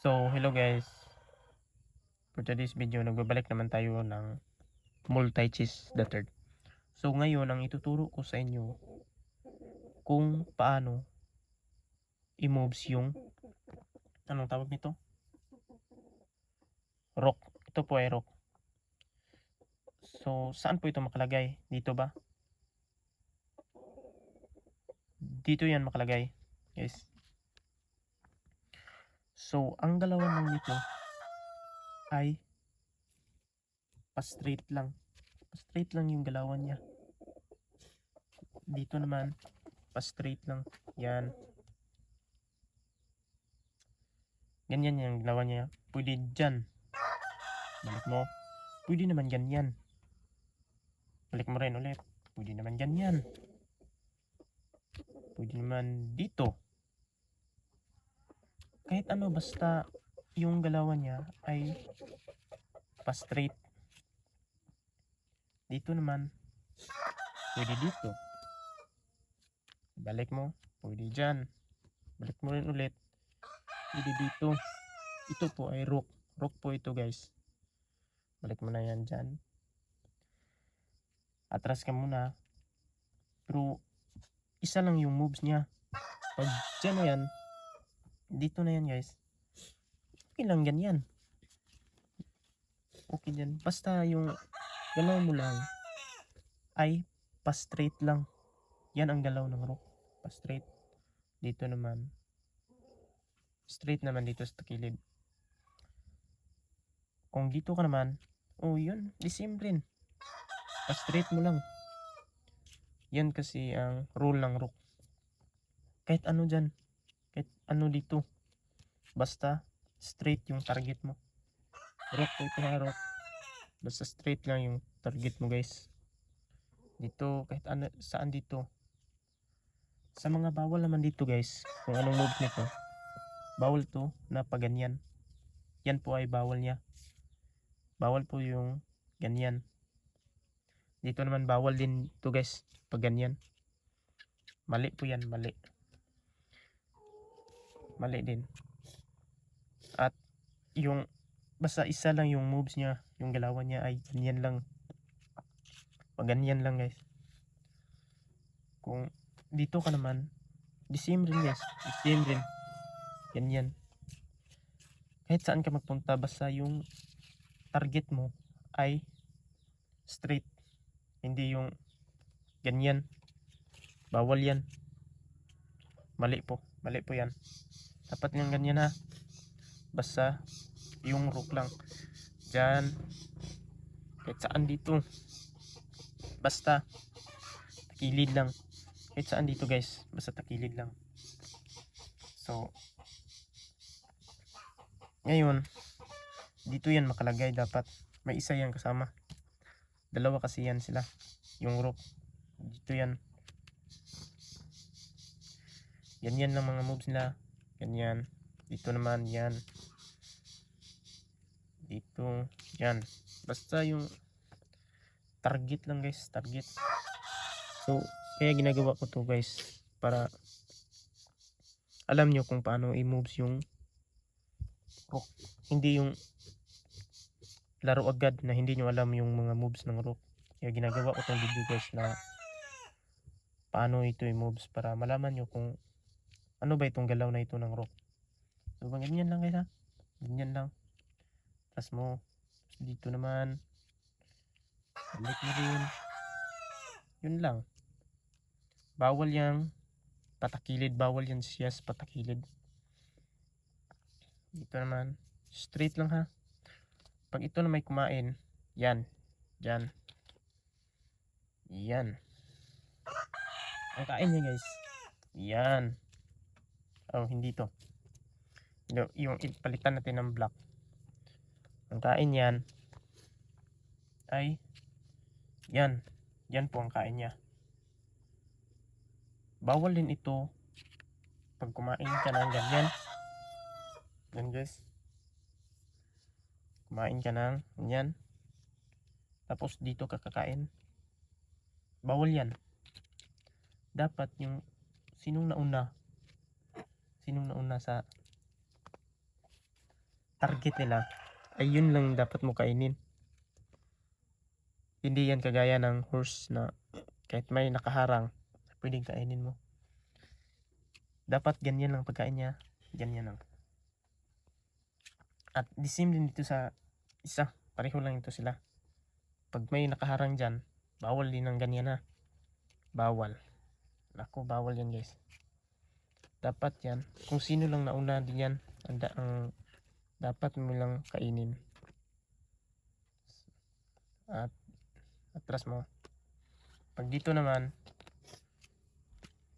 So, hello guys. For today's video, nagbabalik naman tayo ng multi-cheese the third. So, ngayon, ang ituturo ko sa inyo kung paano i-moves yung, anong tawag nito? Rock. Ito po ay rock. So, saan po ito makalagay? Dito ba? Dito yan makalagay, guys. So, ang galawan lang nito ay pa-straight lang. Pa-straight lang yung galawan niya. Dito naman, pa-straight lang. Yan. Ganyan yung galawan niya. Pwede dyan. Balik mo. Pwede naman ganyan. Balik mo rin ulit. Pwede naman ganyan. Pwede naman dito. Kahit ano, basta yung galawan niya ay pa-straight. Dito naman, pwede dito. Balik mo, pwede dyan. Balik mo rin ulit. Pwede dito. Ito po ay rook. Rook po ito guys. Balik mo na yan dyan. Atras ka muna. Pero, isa lang yung moves niya. Pag dyan na yan, dito na yan guys. Okay lang ganyan. Okay dyan. Basta yung galaw mo lang ay pa-straight lang. Yan ang galaw ng rook. Pa-straight. Dito naman. Straight naman dito sa kilid. Kung dito ka naman, oh yun, the same rin. Pa-straight mo lang. Yan kasi ang rule ng rook. Kahit ano dyan. Kahit ano dito. Basta straight yung target mo. Rook po ito na rook. Basta straight lang yung target mo guys. Dito, kahit ano, saan dito. Sa mga bawal naman dito guys. Kung anong move nito. Bawal to na pag ganyan. Yan po ay bawal niya. Bawal po yung ganyan. Dito naman bawal din to guys. Pag ganyan. Mali po yan, mali. Mali din. At yung basta isa lang yung moves niya. Yung galawan niya ay ganyan lang. Pag ganyan lang guys. Kung dito ka naman, the same rin guys. The same rin. Ganyan. Kahit saan ka magpunta, basta yung target mo ay straight. Hindi yung ganyan. Bawal yan. Mali po. Mali po yan. Dapat yung ganyan ha. Basta yung rook lang. Diyan. Kahit saan dito. Basta takilid lang. Kahit saan dito guys. Basta takilid lang. So, ngayon, dito yan makalagay dapat. May isa yan kasama. Dalawa kasi yan sila. Yung rook. Dito yan. Ganyan lang mga moves nila. Ganyan. Dito naman yan. Dito. Yan. Basta yung target lang guys. Target. So, kaya ginagawa ko to guys. Para alam nyo kung paano i-moves yung rook. Hindi yung laro agad na hindi nyo alam yung mga moves ng rook. Kaya ginagawa ko tong video guys na paano ito i-moves para malaman nyo kung ano ba itong galaw na ito ng rook. So, ganyan lang guys ha. Ganyan lang. Tapos mo. Dito naman. Balik mo rin. Yun lang. Bawal yang patakilid. Bawal yan siya sa patakilid. Dito naman. Straight lang ha. Pag ito na may kumain. Yan. Yan. Yan. Ang kain niya guys. Yan. Oh, hindi to. Yung palitan natin ng black. Ang kain yan ay yan. Yan po ang kain niya. Bawal din ito pag kumain ka ng ganyan. Yan guys. Kumain ka ng ganyan. Tapos dito ka kakain. Bawal yan. Dapat yung sinong nauna sa target nila ay yun lang dapat mo kainin. Hindi yan kagaya ng horse na kahit may nakaharang, pwedeng kainin mo. Dapat ganyan lang pagkain niya, ganyan lang. At the same din dito sa isa, pareho lang ito sila. Pag may nakaharang dyan, bawal din ng ganyan na. Bawal. Naku, bawal yan guys. Dapat yan, kung sino lang nauna din yan, ang dapat mo lang kainin. At atras mo. Pag dito naman,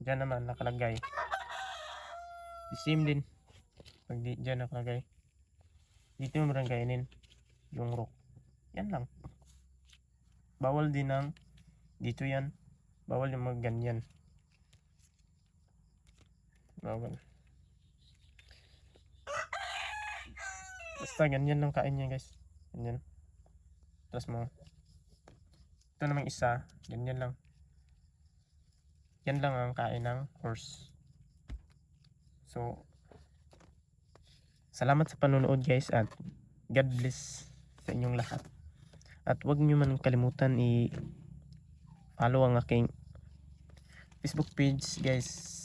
dyan naman nakalagay. The same din. Pag dyan nakalagay, dito mo lang kainin yung rook. Yan lang. Bawal din ng dito yan. Bawal yung mga ganyan. Bawal. Basta ganyan lang kain niya guys. Ganyan. Tapos mo. Ito namang isa. Ganyan lang. Yan lang ang kain ng horse. So, salamat sa panonood guys at God bless sa inyong lahat. At huwag nyo man kalimutan i-follow ang aking Facebook page guys.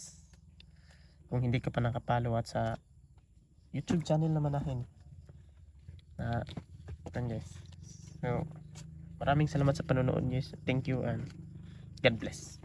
Kung hindi ka pa nakapollow at sa YouTube channel naman natin. Guys. So, maraming salamat sa panonood guys. Thank you and God bless.